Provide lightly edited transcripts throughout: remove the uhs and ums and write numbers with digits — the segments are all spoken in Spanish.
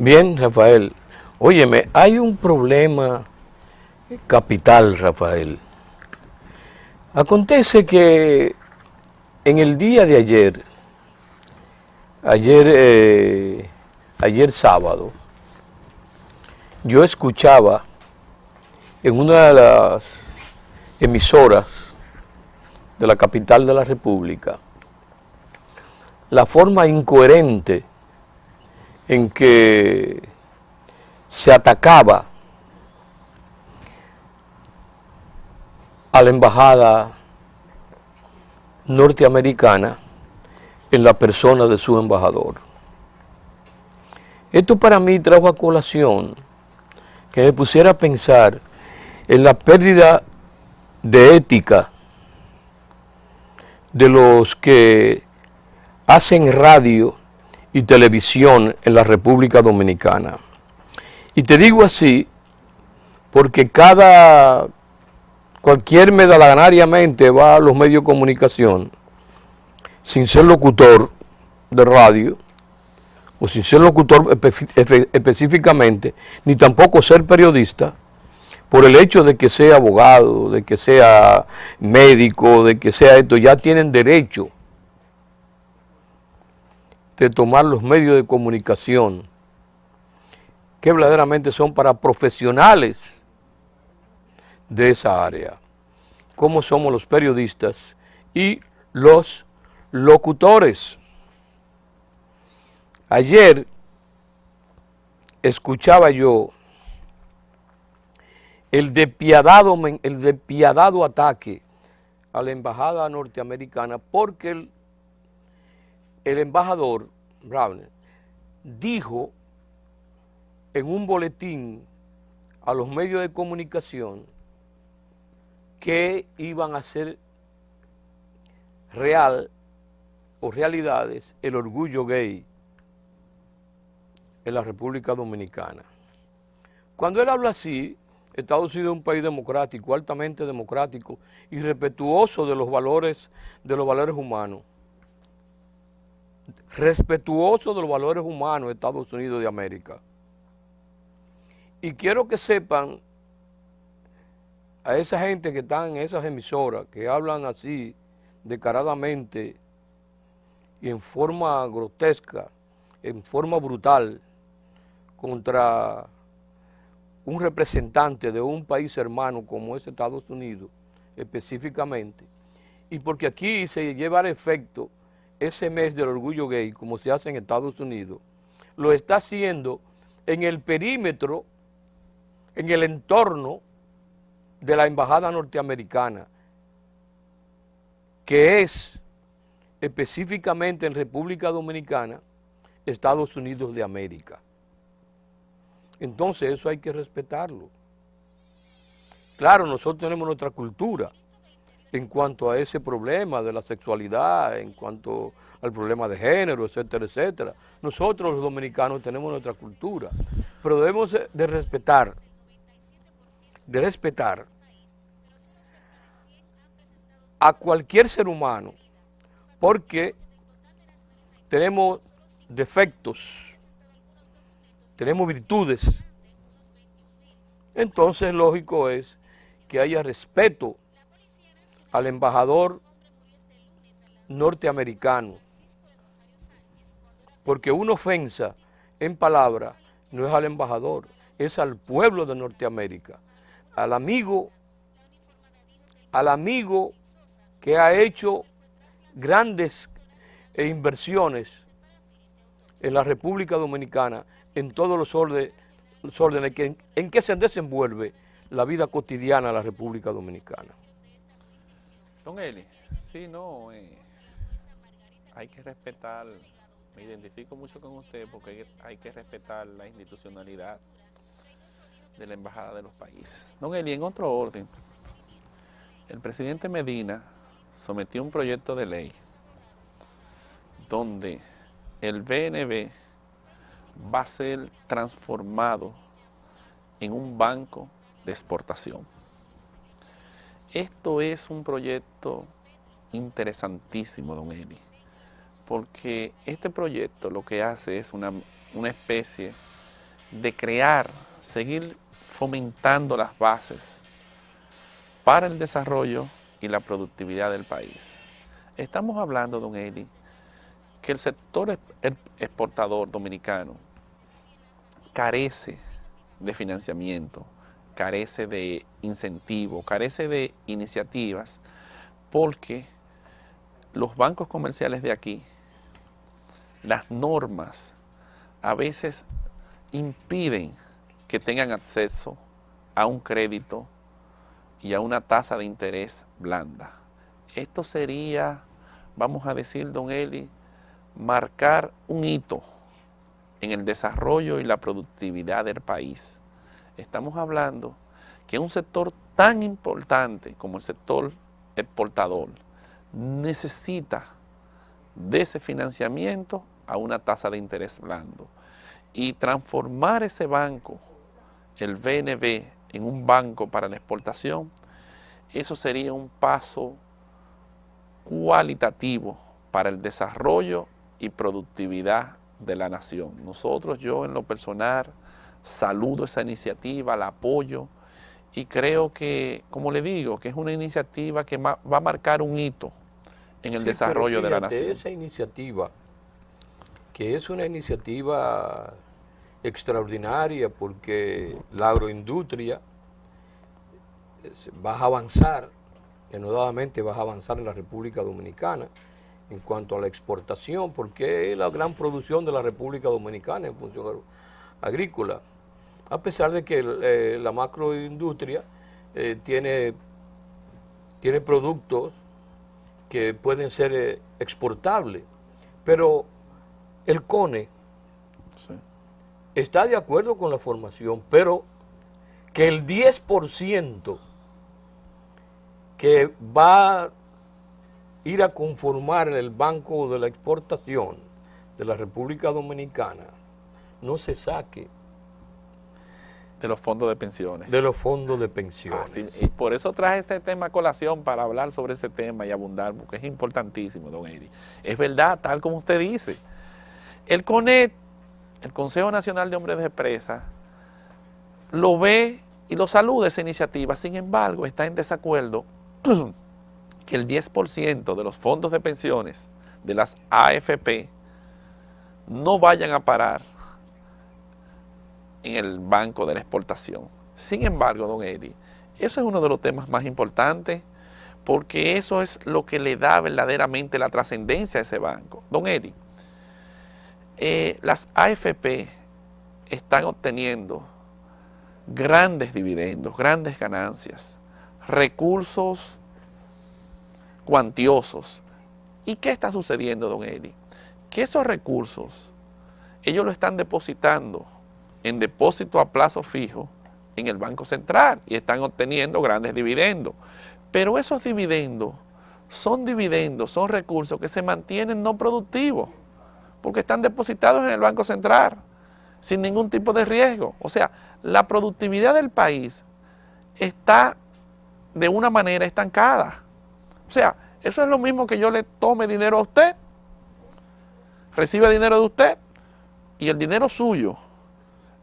Bien, Rafael. Óyeme, hay un problema capital, Rafael. Acontece que en el día de ayer, ayer sábado, yo escuchaba en una de las emisoras de la capital de la República la forma incoherente en que se atacaba a la embajada norteamericana en la persona de su embajador. Esto para mí trajo a colación que me pusiera a pensar en la pérdida de ética de los que hacen radio y televisión en la República Dominicana. Y te digo así porque cualquier medallanariamente va a los medios de comunicación sin ser locutor de radio o sin ser locutor específicamente, ni tampoco ser periodista, por el hecho de que sea abogado, de que sea médico, de que sea esto, ya tienen derecho de tomar los medios de comunicación que verdaderamente son para profesionales de esa área, como somos los periodistas y los locutores. Ayer escuchaba yo el despiadado ataque a la embajada norteamericana porque el embajador Brown dijo en un boletín a los medios de comunicación que iban a ser real o realidades el orgullo gay en la República Dominicana. Cuando él habla así, Estados Unidos es un país democrático, altamente democrático y respetuoso de los valores humanos. Respetuoso de los valores humanos de Estados Unidos de América. Y quiero que sepan a esa gente que está en esas emisoras, que hablan así, descaradamente y en forma grotesca, en forma brutal, contra un representante de un país hermano como es Estados Unidos, específicamente, y porque aquí se lleva a efecto ese mes del orgullo gay, como se hace en Estados Unidos, lo está haciendo en el perímetro, en el entorno de la embajada norteamericana, que es específicamente en República Dominicana, Estados Unidos de América. Entonces eso hay que respetarlo. Claro, nosotros tenemos nuestra cultura en cuanto a ese problema de la sexualidad, en cuanto al problema de género, etcétera, etcétera. Nosotros los dominicanos tenemos nuestra cultura, pero debemos de respetar a cualquier ser humano, porque tenemos defectos, tenemos virtudes. Entonces lógico es que haya respeto al embajador norteamericano, porque una ofensa en palabra no es al embajador, es al pueblo de Norteamérica, al amigo que ha hecho grandes inversiones en la República Dominicana, en todos los órdenes en que se desenvuelve la vida cotidiana de la República Dominicana. Don Eli, sí, no, hay que respetar, me identifico mucho con usted porque hay que respetar la institucionalidad de la embajada de los países. Don Eli, en otro orden, el presidente Medina sometió un proyecto de ley donde el BNB va a ser transformado en un banco de exportación. Esto es un proyecto interesantísimo, don Eli, porque este proyecto lo que hace es una especie de crear, seguir fomentando las bases para el desarrollo y la productividad del país. Estamos hablando, don Eli, que el sector exportador dominicano carece de financiamiento, carece de incentivo, carece de iniciativas, porque los bancos comerciales de aquí, las normas a veces impiden que tengan acceso a un crédito y a una tasa de interés blanda. Esto sería, vamos a decir, don Eli, marcar un hito en el desarrollo y la productividad del país. Estamos hablando que un sector tan importante como el sector exportador necesita de ese financiamiento a una tasa de interés blando y transformar ese banco, el BNB, en un banco para la exportación, eso sería un paso cualitativo para el desarrollo y productividad de la nación. Nosotros, yo en lo personal, saludo esa iniciativa, la apoyo y creo que, como le digo, que es una iniciativa que va a marcar un hito en el desarrollo de la nación. Esa iniciativa, que es una iniciativa extraordinaria porque la agroindustria va a avanzar, denodadamente va a avanzar en la República Dominicana en cuanto a la exportación, porque es la gran producción de la República Dominicana en función agrícola, a pesar de que la macroindustria tiene productos que pueden ser exportables, pero el CONE Sí. está de acuerdo con la formación, pero que el 10% que va a ir a conformar el Banco de la Exportación de la República Dominicana no se saque De los fondos de pensiones. de los fondos de pensiones. Así, y por eso traje este tema a colación, para hablar sobre ese tema y abundar, porque es importantísimo, don Eli. Es verdad, tal como usted dice. El CONET, el Consejo Nacional de Hombres de Empresa, lo ve y lo saluda esa iniciativa. Sin embargo, está en desacuerdo que el 10% de los fondos de pensiones de las AFP no vayan a parar en el Banco de la Exportación. Sin embargo, don Eli, eso es uno de los temas más importantes, porque eso es lo que le da verdaderamente la trascendencia a ese banco. Don Eli, las AFP están obteniendo grandes dividendos, grandes ganancias, recursos cuantiosos. ¿Y qué está sucediendo, don Eli? Que esos recursos, ellos lo están depositando en depósito a plazo fijo en el Banco Central y están obteniendo grandes dividendos. Pero esos dividendos, son recursos que se mantienen no productivos, porque están depositados en el Banco Central, sin ningún tipo de riesgo. O sea, la productividad del país está de una manera estancada. O sea, eso es lo mismo que yo le tome dinero a usted, reciba dinero de usted, y el dinero suyo,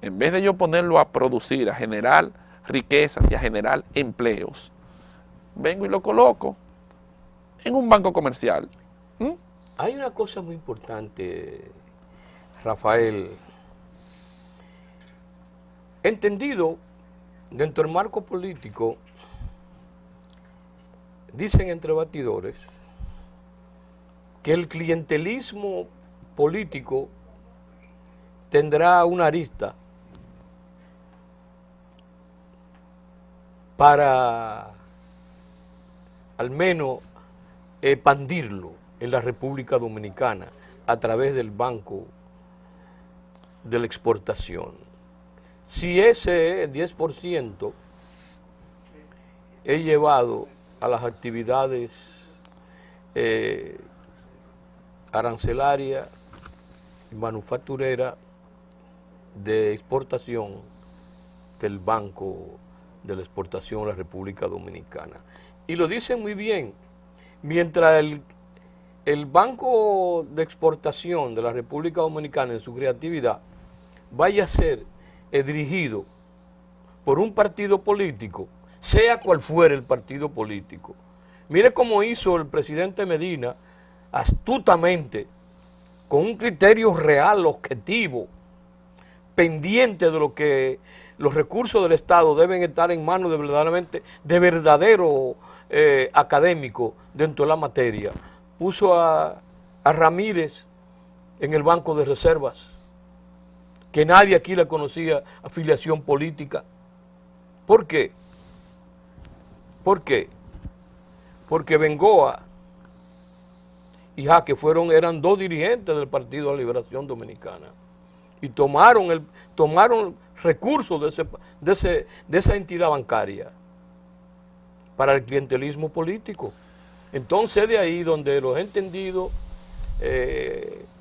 en vez de yo ponerlo a producir, a generar riquezas y a generar empleos, vengo y lo coloco en un banco comercial. Hay una cosa muy importante, Rafael, entendido dentro del marco político. Dicen entre batidores que el clientelismo político tendrá una arista para al menos expandirlo en la República Dominicana a través del Banco de la Exportación. Si ese 10% es llevado a las actividades arancelarias y manufactureras de exportación del Banco de la Exportación de la República Dominicana. Y lo dicen muy bien, mientras el Banco de Exportación de la República Dominicana en su creatividad vaya a ser dirigido por un partido político, sea cual fuera el partido político. Mire cómo hizo el presidente Medina, astutamente, con un criterio real, objetivo, pendiente de lo que los recursos del Estado deben estar en manos de verdadero académico dentro de la materia. Puso a Ramírez en el banco de reservas, que nadie aquí le conocía afiliación política. ¿Por qué? ¿Por qué? Porque Bengoa y Jaque eran dos dirigentes del Partido de la Liberación Dominicana y tomaron recursos de esa entidad bancaria para el clientelismo político. Entonces de ahí donde los entendidos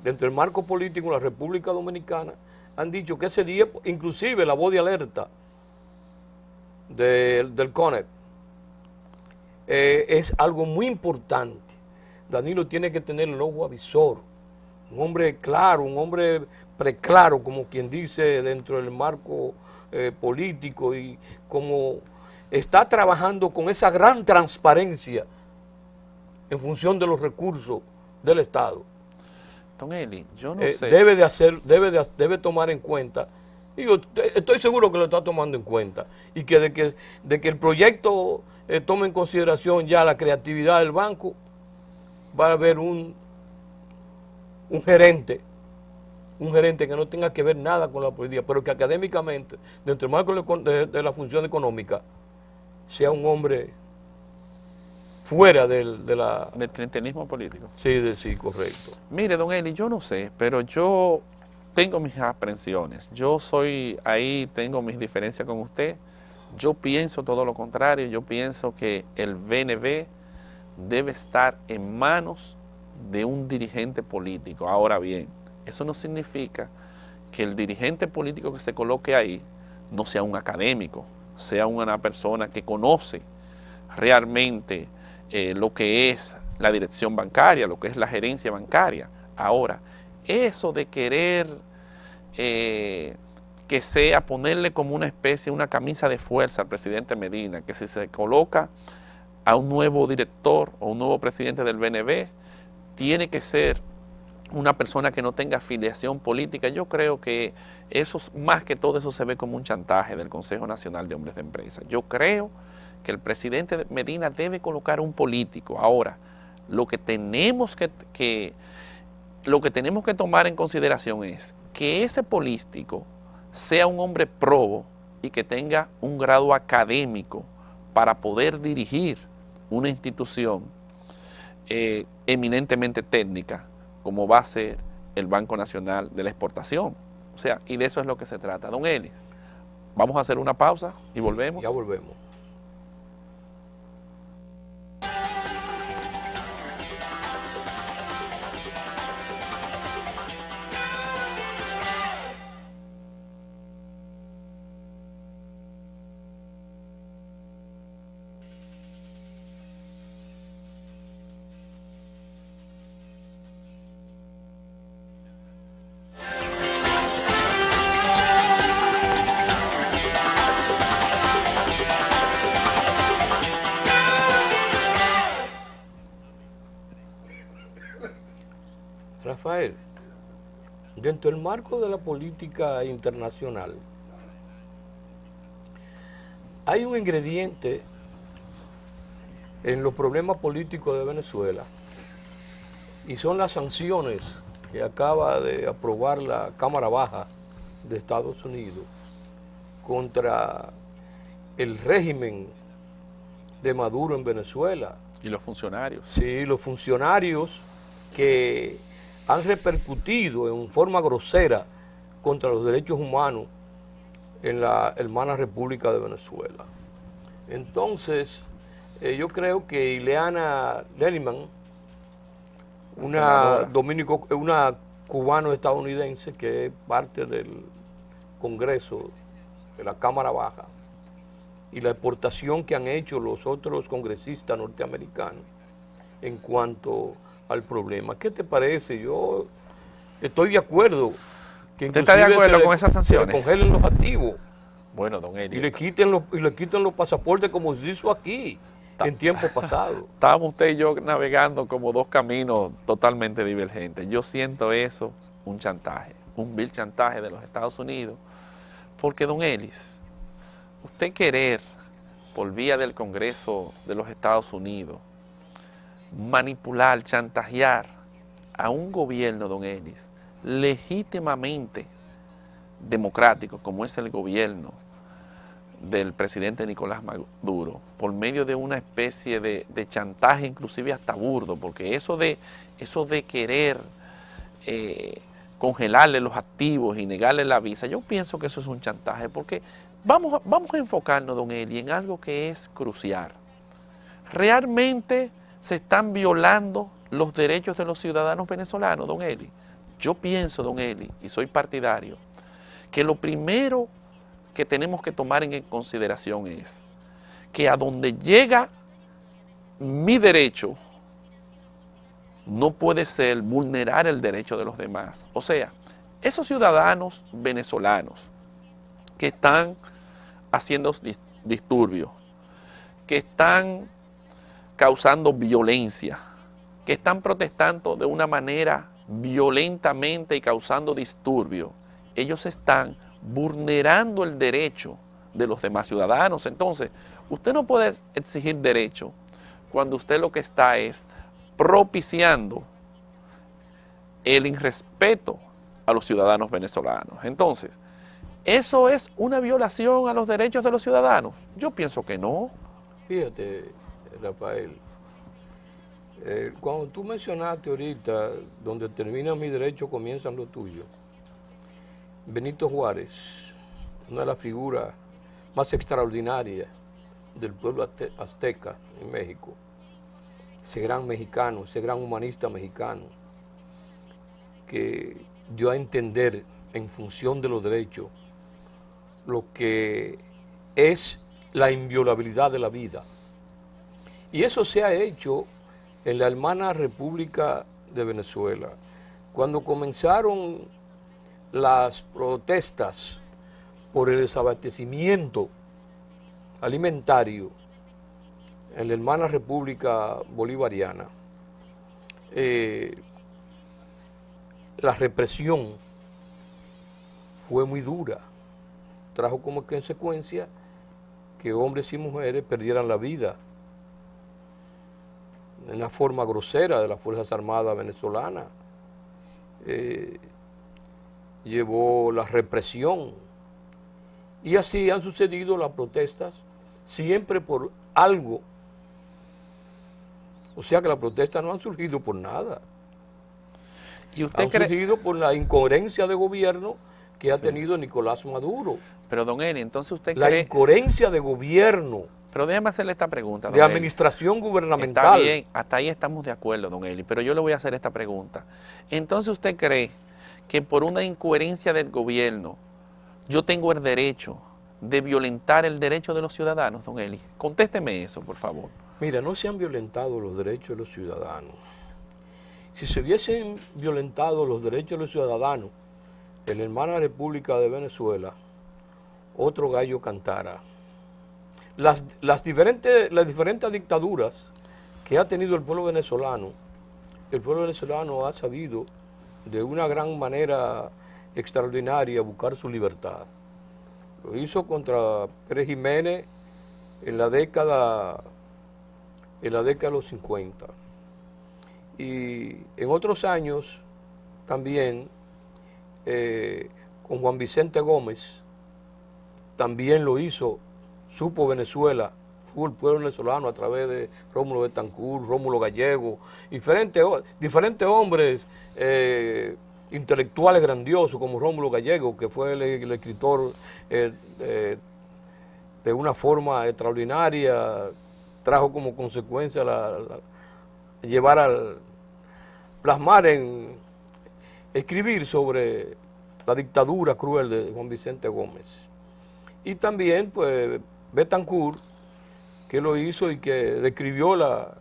dentro del marco político de la República Dominicana han dicho que ese día, inclusive la voz de alerta del CONEP, es algo muy importante. Danilo tiene que tener el ojo avisor, un hombre claro, un hombre preclaro, como quien dice, dentro del marco político, y como está trabajando con esa gran transparencia en función de los recursos del Estado. Don Eli, yo no sé. Debe tomar en cuenta, digo, estoy seguro que lo está tomando en cuenta, y que de que el proyecto tome en consideración ya la creatividad del banco, va a haber un gerente que no tenga que ver nada con la política, pero que académicamente, dentro del marco de la función económica, sea un hombre fuera del clientelismo político. Sí, correcto. Mire, don Eli, yo no sé, pero yo tengo mis aprensiones. Ahí tengo mis diferencias con usted. Yo pienso todo lo contrario. Yo pienso que el BNB debe estar en manos de un dirigente político. Ahora bien, eso no significa que el dirigente político que se coloque ahí no sea un académico, sea una persona que conoce realmente lo que es la dirección bancaria, lo que es la gerencia bancaria. Ahora, eso de querer que sea ponerle como una especie, una camisa de fuerza al presidente Medina, que si se coloca a un nuevo director o un nuevo presidente del BNB, tiene que ser una persona que no tenga afiliación política. Yo creo que eso, más que todo eso, se ve como un chantaje del Consejo Nacional de Hombres de Empresa. Yo creo que el presidente Medina debe colocar un político. Ahora, lo que tenemos que tomar en consideración es que ese político sea un hombre probo y que tenga un grado académico para poder dirigir una institución eminentemente técnica, como va a ser el Banco Nacional de la Exportación. O sea, y de eso es lo que se trata. Don Elis, vamos a hacer una pausa y volvemos. Ya volvemos. Rafael, dentro del marco de la política internacional, hay un ingrediente en los problemas políticos de Venezuela, y son las sanciones que acaba de aprobar la Cámara Baja de Estados Unidos contra el régimen de Maduro en Venezuela. Y los funcionarios. Sí, los funcionarios que han repercutido en forma grosera contra los derechos humanos en la hermana República de Venezuela. Entonces, yo creo que Ileana Leliman, una cubano-estadounidense que es parte del Congreso, de la Cámara Baja, y la exportación que han hecho los otros congresistas norteamericanos en cuanto al problema. ¿Qué te parece? Yo estoy de acuerdo que ¿Usted está de inclusive acuerdo con esas se le sanciones? congelen los activos Bueno, don Eli, y le quiten los pasaportes como se hizo aquí en tiempo pasado. estábamos usted y yo navegando como dos caminos totalmente divergentes. Yo siento eso un chantaje, un vil chantaje de los Estados Unidos, porque don Elis, usted querer por vía del Congreso de los Estados Unidos manipular, chantajear a un gobierno, don Elis, legítimamente democrático, como es el gobierno del presidente Nicolás Maduro, por medio de una especie de chantaje, inclusive hasta burdo, porque eso de querer congelarle los activos y negarle la visa, yo pienso que eso es un chantaje, porque vamos a enfocarnos, don Eli, en algo que es crucial. Realmente se están violando los derechos de los ciudadanos venezolanos, don Eli. Yo pienso, don Eli, y soy partidario, que lo primero que tenemos que tomar en consideración es que a donde llega mi derecho, no puede ser vulnerar el derecho de los demás. O sea, esos ciudadanos venezolanos que están haciendo disturbios, que están causando violencia, que están protestando de una manera violentamente y causando disturbios, ellos están vulnerando el derecho de los demás ciudadanos. Entonces, usted no puede exigir derecho cuando usted lo que está es propiciando el irrespeto a los ciudadanos venezolanos. Entonces, ¿eso es una violación a los derechos de los ciudadanos? Yo pienso que no. Fíjate, Rafael, cuando tú mencionaste ahorita, donde termina mi derecho comienzan los tuyos, Benito Juárez, una de las figuras más extraordinarias del pueblo azteca en México, ese gran mexicano, ese gran humanista mexicano, que dio a entender en función de los derechos lo que es la inviolabilidad de la vida. Y eso se ha hecho en la hermana República de Venezuela. Cuando comenzaron las protestas por el desabastecimiento alimentario en la hermana República Bolivariana, la represión fue muy dura, trajo como consecuencia que hombres y mujeres perdieran la vida en una forma grosera de las Fuerzas Armadas venezolanas. Llevó la represión y así han sucedido las protestas siempre por algo. O sea que las protestas no han surgido por nada. ¿Y usted Han surgido por la incoherencia de gobierno que ha tenido Nicolás Maduro. Pero don Eli, entonces usted La cree... incoherencia de gobierno, Pero déjame hacerle esta pregunta, don de Eli. administración Está gubernamental. bien, hasta ahí estamos de acuerdo, don Eli, pero yo le voy a hacer esta pregunta. Entonces usted cree que por una incoherencia del gobierno yo tengo el derecho de violentar el derecho de los ciudadanos, don Eli. Contésteme eso, por favor. Mira, no se han violentado los derechos de los ciudadanos. Si se hubiesen violentado los derechos de los ciudadanos en la hermana República de Venezuela, otro gallo cantara. Las diferentes dictaduras que ha tenido el pueblo venezolano ha sabido de una gran manera extraordinaria buscar su libertad. Lo hizo contra Pérez Jiménez en la década de los 50. Y en otros años también con Juan Vicente Gómez también lo hizo, supo Venezuela, fue el pueblo venezolano a través de Rómulo Betancourt, Rómulo Gallego, diferentes hombres intelectuales grandiosos como Rómulo Gallego, que fue el escritor de una forma extraordinaria, trajo como consecuencia escribir sobre la dictadura cruel de Juan Vicente Gómez. Y también, pues, Betancourt, que lo hizo y que describió la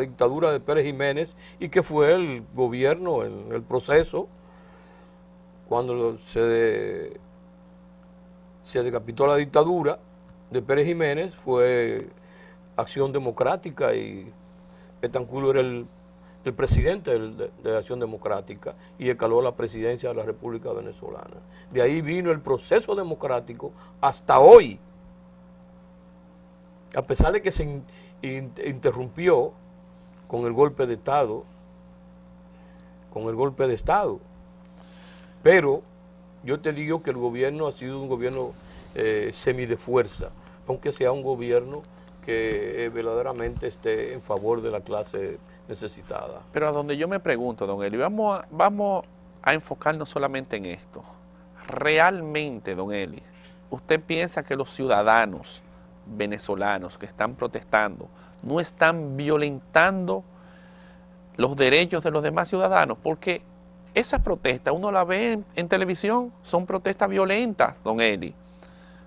dictadura de Pérez Jiménez y que fue el gobierno en el proceso cuando se decapitó la dictadura de Pérez Jiménez, fue Acción Democrática y Betancur era el presidente de Acción Democrática y escaló la presidencia de la República Venezolana. De ahí vino el proceso democrático hasta hoy, a pesar de que se interrumpió con el golpe de Estado, pero yo te digo que el gobierno ha sido un gobierno semi de fuerza, aunque sea un gobierno que verdaderamente esté en favor de la clase necesitada. Pero a donde yo me pregunto, don Eli, vamos a enfocarnos solamente en esto. Realmente, don Eli, ¿usted piensa que los ciudadanos venezolanos que están protestando no están violentando los derechos de los demás ciudadanos? Porque esas protestas, uno las ve en televisión, son protestas violentas, don Eli.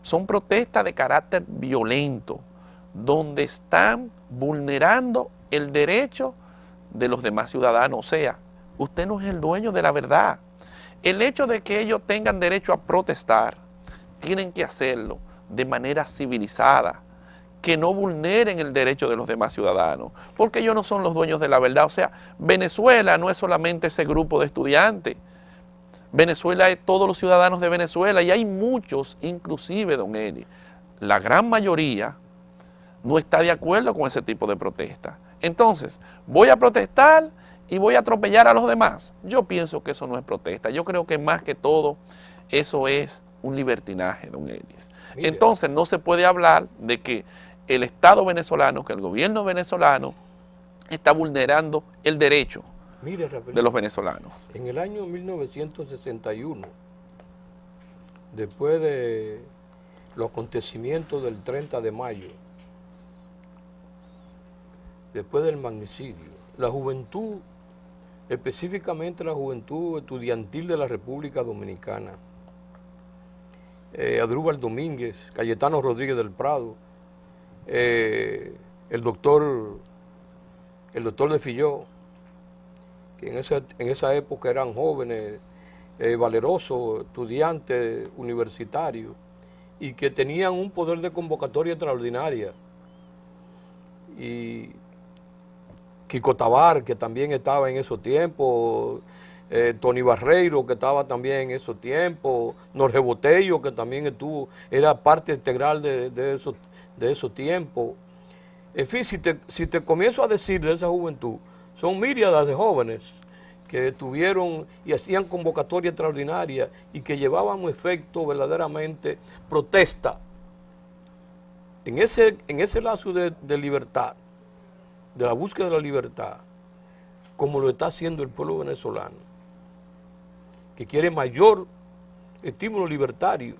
Son protestas de carácter violento, donde están vulnerando el derecho de los demás ciudadanos. O sea, usted no es el dueño de la verdad. El hecho de que ellos tengan derecho a protestar, tienen que hacerlo de manera civilizada, que no vulneren el derecho de los demás ciudadanos, porque ellos no son los dueños de la verdad. O sea, Venezuela no es solamente ese grupo de estudiantes. Venezuela es todos los ciudadanos de Venezuela, y hay muchos, inclusive, don Eli, la gran mayoría no está de acuerdo con ese tipo de protesta. Entonces, voy a protestar y voy a atropellar a los demás. Yo pienso que eso no es protesta. Yo creo que más que todo, eso es un libertinaje, don Elis. Entonces, no se puede hablar de que el Estado venezolano, que el gobierno venezolano está vulnerando el derecho de los venezolanos. En el año 1961, después de los acontecimientos del 30 de mayo, después del magnicidio, la juventud, específicamente la juventud estudiantil de la República Dominicana, Adrúbal Domínguez, Cayetano Rodríguez del Prado, el doctor de Filló, que en esa época eran jóvenes, valerosos, estudiantes universitarios, y que tenían un poder de convocatoria extraordinaria. Y Kiko Tabar, que también estaba en esos tiempos, Tony Barreiro, que estaba también en esos tiempos, Norge Botello, que también era parte integral de esos tiempos. En fin, si te comienzo a decir de esa juventud, son míriadas de jóvenes que tuvieron y hacían convocatoria extraordinaria y que llevaban un efecto verdaderamente protesta. En ese lazo de libertad, de la búsqueda de la libertad, como lo está haciendo el pueblo venezolano, que quiere mayor estímulo libertario,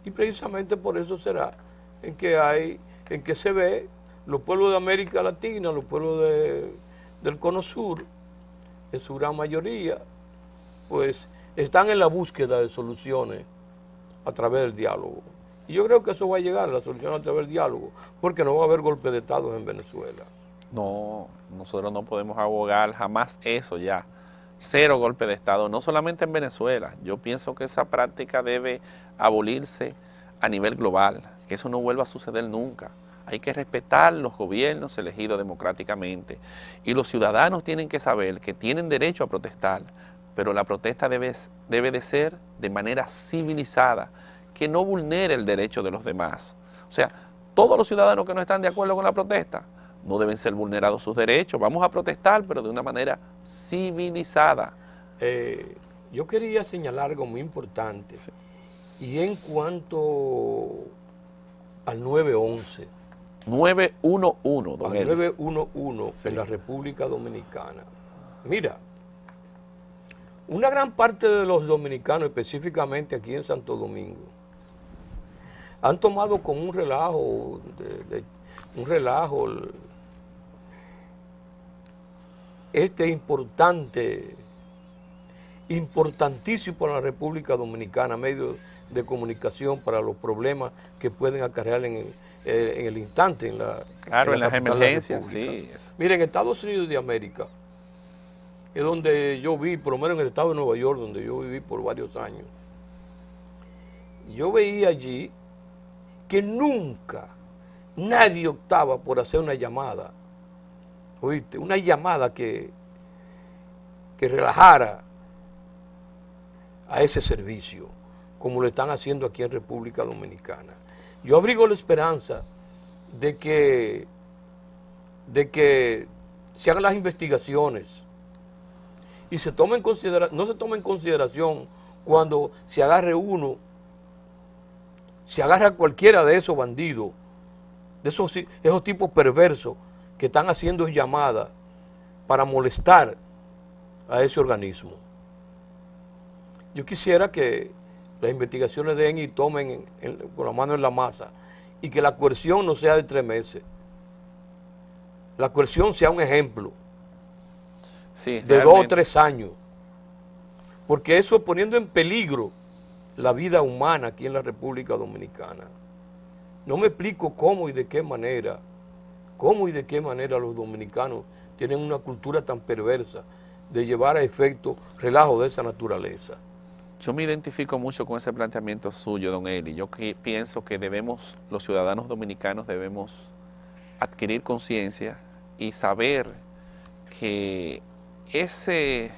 y precisamente por eso será en que se ve los pueblos de América Latina, los pueblos del Cono Sur, en su gran mayoría, pues están en la búsqueda de soluciones a través del diálogo. Y yo creo que eso va a llegar, la solución a través del diálogo, porque no va a haber golpe de Estado en Venezuela. No, nosotros no podemos abogar jamás eso ya. Cero golpe de Estado, no solamente en Venezuela. Yo pienso que esa práctica debe abolirse a nivel global, que eso no vuelva a suceder nunca. Hay que respetar los gobiernos elegidos democráticamente, y los ciudadanos tienen que saber que tienen derecho a protestar, pero la protesta debe de ser de manera civilizada, que no vulnere el derecho de los demás. O sea, todos los ciudadanos que no están de acuerdo con la protesta no deben ser vulnerados sus derechos. Vamos a protestar, pero de una manera civilizada. Yo quería señalar algo muy importante, sí. Y en cuanto al 911. 911, don Eli. 911 sí. En la República Dominicana. Mira, una gran parte de los dominicanos, específicamente aquí en Santo Domingo, han tomado como un relajo, importantísimo para la República Dominicana, medio de comunicación para los problemas que pueden acarrear en el instante, en las emergencias, sí. Miren, en Estados Unidos de América, es donde yo vi, por lo menos en el estado de Nueva York, donde yo viví por varios años. Yo veía allí que nunca nadie optaba por hacer una llamada, ¿oíste? Una llamada que relajara a ese servicio, como lo están haciendo aquí en República Dominicana. Yo abrigo la esperanza de que se hagan las investigaciones y no se tome en consideración cuando se agarre uno, se agarra a cualquiera de esos bandidos, de esos tipos perversos que están haciendo llamadas para molestar a ese organismo. Yo quisiera que las investigaciones den y tomen con la mano en la masa y que la coerción no sea de 3 meses. La coerción sea un ejemplo Sí, de 2 o 3 años. Porque eso es poniendo en peligro la vida humana aquí en la República Dominicana. No me explico cómo y de qué manera los dominicanos tienen una cultura tan perversa de llevar a efecto relajo de esa naturaleza. Yo me identifico mucho con ese planteamiento suyo, don Eli. Yo pienso que los ciudadanos dominicanos debemos adquirir conciencia y saber que ese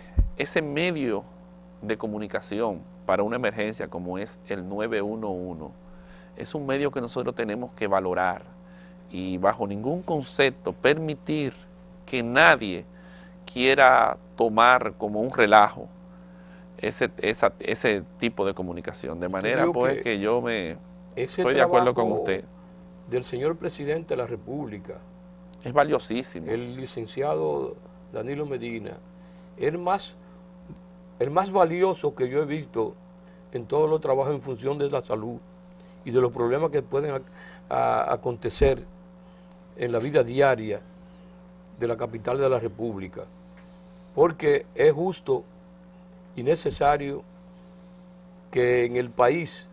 medio de comunicación para una emergencia como es el 911 es un medio que nosotros tenemos que valorar y bajo ningún concepto permitir que nadie quiera tomar como un relajo ese tipo de comunicación. De manera pues que yo estoy de acuerdo con usted. Del señor presidente de la República, es valiosísimo. El licenciado Danilo Medina, el más valioso que yo he visto en todos los trabajos en función de la salud y de los problemas que pueden acontecer en la vida diaria de la capital de la República, porque es justo y necesario que en el país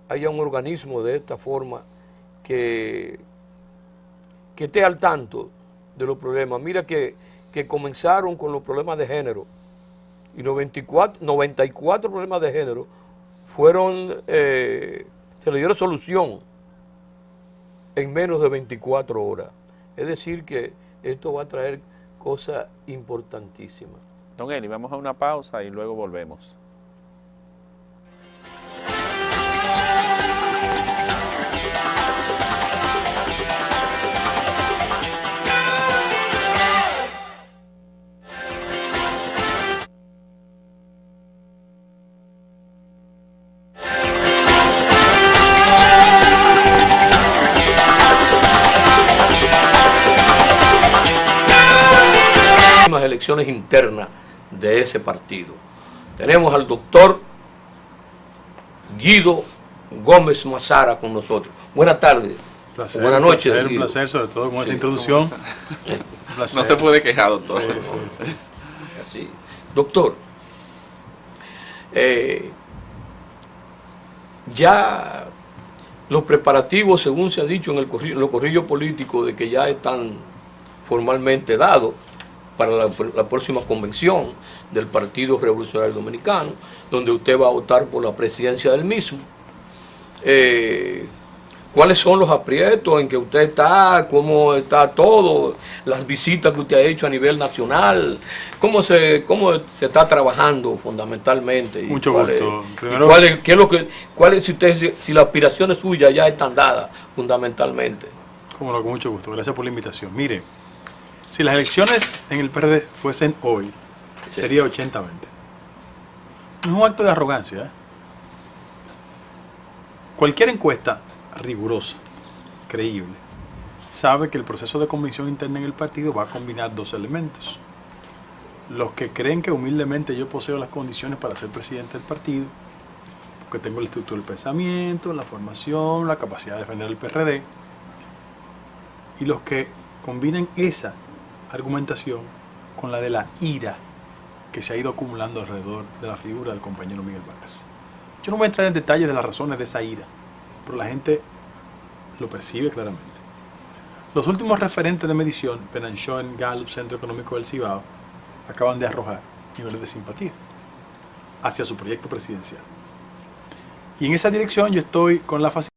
haya un organismo de esta forma que esté al tanto de los problemas. Mira que comenzaron con los problemas de género y 94 problemas de género se le dieron solución en menos de 24 horas. Es decir que esto va a traer cosas importantísimas. Don Eli, vamos a una pausa y luego volvemos. Elecciones internas de ese partido. Tenemos al doctor Guido Gómez Mazara con nosotros. Buenas tardes. Placer, buenas noches. Un placer, sobre todo con esa introducción. No se puede quejar, doctor. Sí. Así. Doctor, ya los preparativos, según se ha dicho en los corrillos políticos, de que ya están formalmente dados para la próxima convención del Partido Revolucionario Dominicano, donde usted va a votar por la presidencia del mismo. ¿Cuáles son los aprietos en que usted está? ¿Cómo está todo? Las visitas que usted ha hecho a nivel nacional. ¿Cómo se está trabajando fundamentalmente? Mucho gusto. Si las aspiraciones suyas ya están dadas fundamentalmente? Cómo no, con mucho gusto. Gracias por la invitación. Mire, si las elecciones en el PRD fuesen hoy, sí, sería 80-20. No es un acto de arrogancia, ¿eh? Cualquier encuesta rigurosa, creíble, sabe que el proceso de convicción interna en el partido va a combinar 2 elementos. Los que creen que humildemente yo poseo las condiciones para ser presidente del partido, porque tengo la estructura del pensamiento, la formación, la capacidad de defender el PRD, y los que combinan esa argumentación con la de la ira que se ha ido acumulando alrededor de la figura del compañero Miguel Vargas. Yo no voy a entrar en detalles de las razones de esa ira, pero la gente lo percibe claramente. Los últimos referentes de medición, Penanchón, Gallup, Centro Económico del Cibao, acaban de arrojar niveles de simpatía hacia su proyecto presidencial. Y en esa dirección yo estoy con la facilidad